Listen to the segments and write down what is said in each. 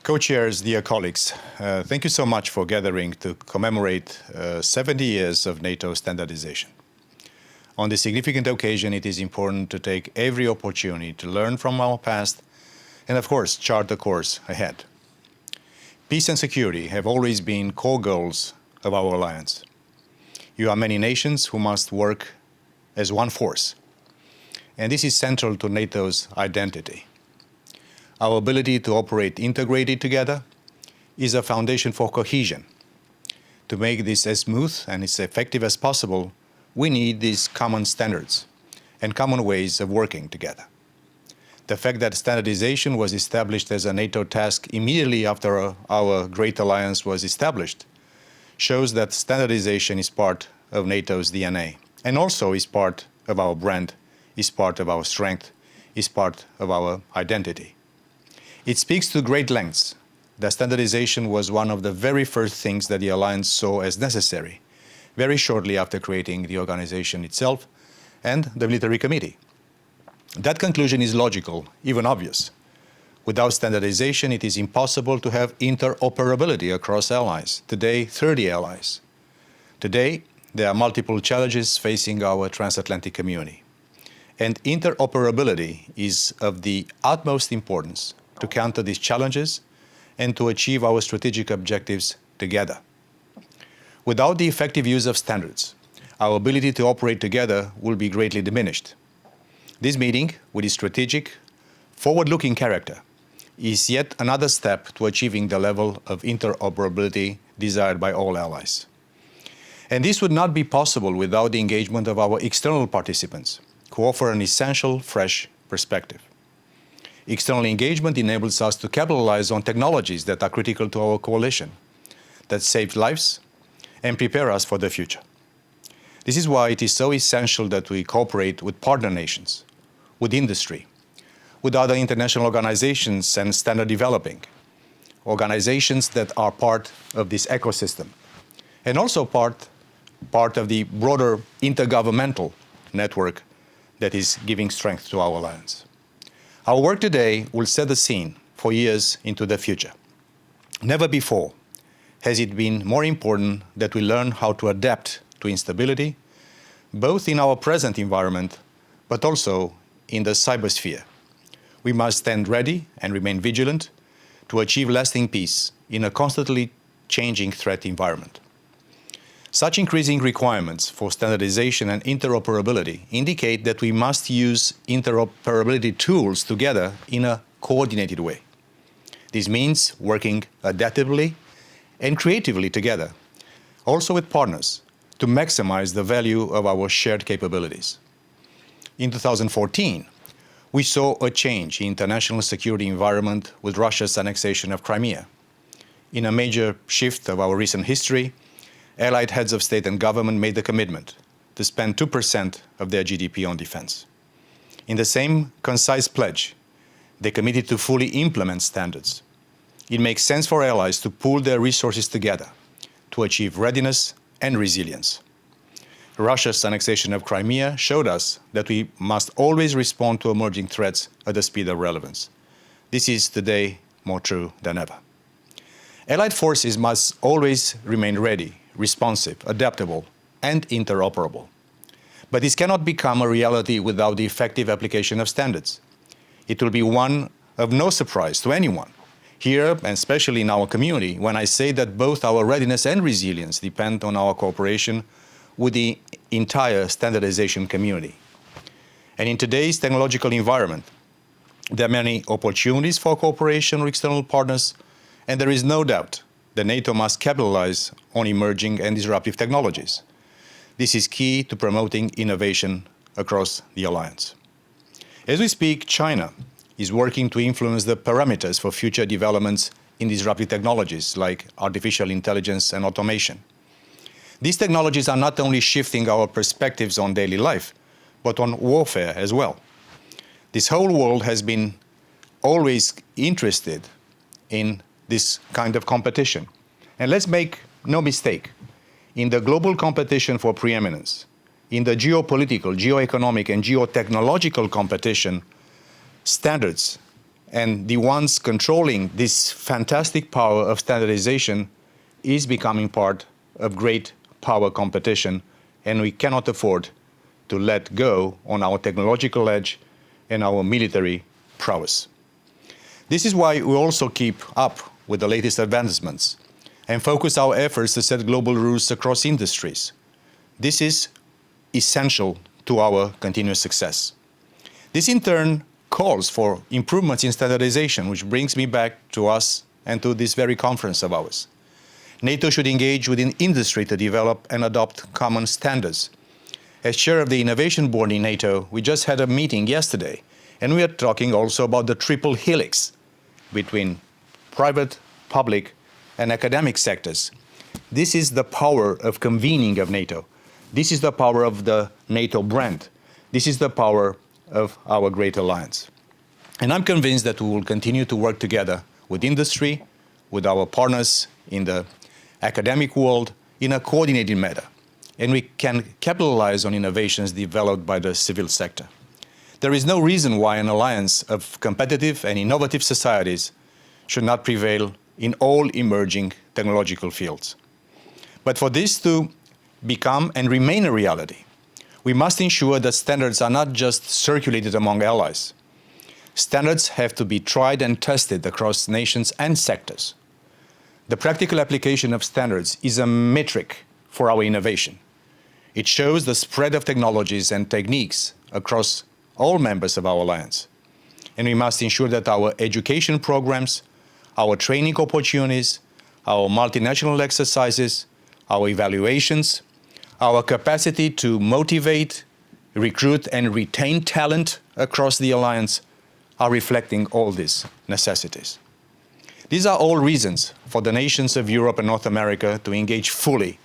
Co-chairs, dear colleagues, thank you so much for gathering to commemorate 70 years of NATO standardization. On this significant occasion, it is important to take every opportunity to learn from our past and, of course, chart the course ahead. Peace and security have always been core goals of our alliance. You are many nations who must work as one force, and this is central to NATO's identity. Our ability to operate integrated together is a foundation for cohesion. To make this as smooth and as effective as possible, we need these common standards and common ways of working together. The fact that standardization was established as a NATO task immediately after our great alliance was established shows that standardization is part of NATO's DNA and also is part of our brand, is part of our strength, is part of our identity. It speaks to great lengths that standardization was one of the very first things that the alliance saw as necessary, very shortly after creating the organization itself and the military committee. That conclusion is logical, even obvious. Without standardization, it is impossible to have interoperability across allies. Today, 30 allies. Today, there are multiple challenges facing our transatlantic community. And interoperability is of the utmost importance to counter these challenges and to achieve our strategic objectives together. Without the effective use of standards, our ability to operate together will be greatly diminished. This meeting, with its strategic, forward-looking character, is yet another step to achieving the level of interoperability desired by all allies. And this would not be possible without the engagement of our external participants, who offer an essential, fresh perspective. External engagement enables us to capitalize on technologies that are critical to our coalition, that save lives and prepare us for the future. This is why it is so essential that we cooperate with partner nations, with industry, with other international organizations and standard developing, organizations that are part of this ecosystem, and also part of the broader intergovernmental network that is giving strength to our alliance. Our work today will set the scene for years into the future. Never before has it been more important that we learn how to adapt to instability, both in our present environment, but also in the cybersphere. We must stand ready and remain vigilant to achieve lasting peace in a constantly changing threat environment. Such increasing requirements for standardization and interoperability indicate that we must use interoperability tools together in a coordinated way. This means working adaptively and creatively together, also with partners, to maximize the value of our shared capabilities. In 2014, we saw a change in international security environment with Russia's annexation of Crimea. In a major shift of our recent history, Allied heads of state and government made the commitment to spend 2% of their GDP on defense. In the same concise pledge, they committed to fully implement standards. It makes sense for allies to pool their resources together to achieve readiness and resilience. Russia's annexation of Crimea showed us that we must always respond to emerging threats at the speed of relevance. This is today more true than ever. Allied forces must always remain ready, responsive, adaptable, and interoperable. But this cannot become a reality without the effective application of standards. It will be one of no surprise to anyone, here and especially in our community, when I say that both our readiness and resilience depend on our cooperation with the entire standardization community. And in today's technological environment, there are many opportunities for cooperation with external partners, and there is no doubt that NATO must capitalize on emerging and disruptive technologies. This is key to promoting innovation across the alliance. As we speak, China is working to influence the parameters for future developments in disruptive technologies like artificial intelligence and automation. These technologies are not only shifting our perspectives on daily life, but on warfare as well. This whole world has been always interested in this kind of competition. And let's make no mistake, in the global competition for preeminence, in the geopolitical, geoeconomic, and geotechnological competition, standards and the ones controlling this fantastic power of standardization is becoming part of great power competition, and we cannot afford to let go on our technological edge and our military prowess. This is why we also keep up with the latest advancements and focus our efforts to set global rules across industries. This is essential to our continuous success. This in turn calls for improvements in standardization, which brings me back to us and to this very conference of ours. NATO should engage within industry to develop and adopt common standards. As chair of the Innovation Board in NATO, we just had a meeting yesterday, and we are talking also about the triple helix between private, public, and academic sectors. This is the power of convening of NATO. This is the power of the NATO brand. This is the power of our great alliance. And I'm convinced that we will continue to work together with industry, with our partners in the academic world in a coordinated manner. And we can capitalize on innovations developed by the civil sector. There is no reason why an alliance of competitive and innovative societies should not prevail in all emerging technological fields. But for this to become and remain a reality, we must ensure that standards are not just circulated among allies. Standards have to be tried and tested across nations and sectors. The practical application of standards is a metric for our innovation. It shows the spread of technologies and techniques across all members of our alliance. And we must ensure that our education programs, our training opportunities, our multinational exercises, our evaluations, our capacity to motivate, recruit, and retain talent across the alliance are reflecting all these necessities. These are all reasons for the nations of Europe and North America to engage fully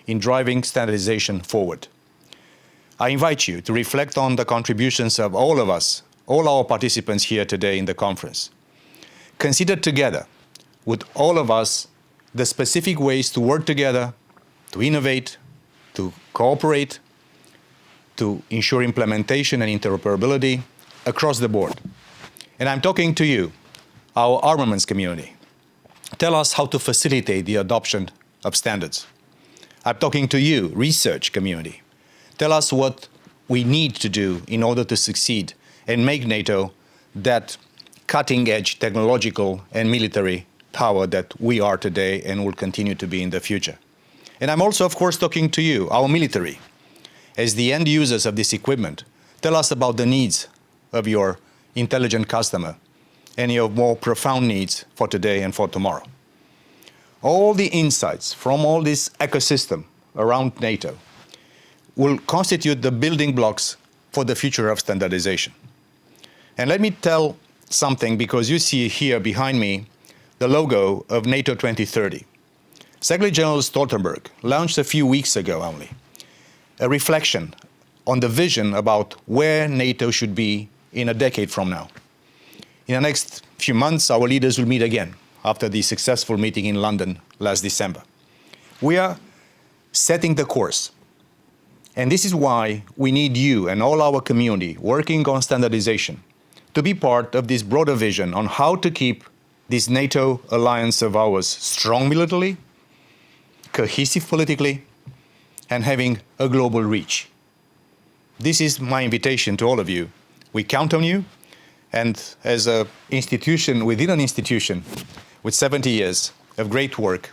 in driving standardization forward. I invite you to reflect on the contributions of all of us, all our participants here today in the conference. Consider together, with all of us, the specific ways to work together, to innovate, to cooperate, to ensure implementation and interoperability across the board. And I'm talking to you, our armaments community. Tell us how to facilitate the adoption of standards. I'm talking to you, research community. Tell us what we need to do in order to succeed and make NATO that cutting-edge technological and military power that we are today and will continue to be in the future. And I'm also, of course, talking to you, our military. As the end users of this equipment, tell us about the needs of your intelligent customer and your more profound needs for today and for tomorrow. All the insights from all this ecosystem around NATO will constitute the building blocks for the future of standardization. And let me tell something, because you see here behind me the logo of NATO 2030. Secretary General Stoltenberg launched a few weeks ago only a reflection on the vision about where NATO should be in a decade from now. In the next few months, our leaders will meet again after the successful meeting in London last December. We are setting the course. And this is why we need you and all our community working on standardization to be part of this broader vision on how to keep this NATO alliance of ours strong militarily, cohesive politically, and having a global reach. This is my invitation to all of you. We count on you, and as an institution within an institution with 70 years of great work,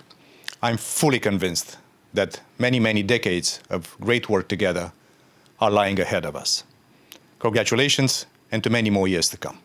I'm fully convinced that many, many decades of great work together are lying ahead of us. Congratulations, and to many more years to come.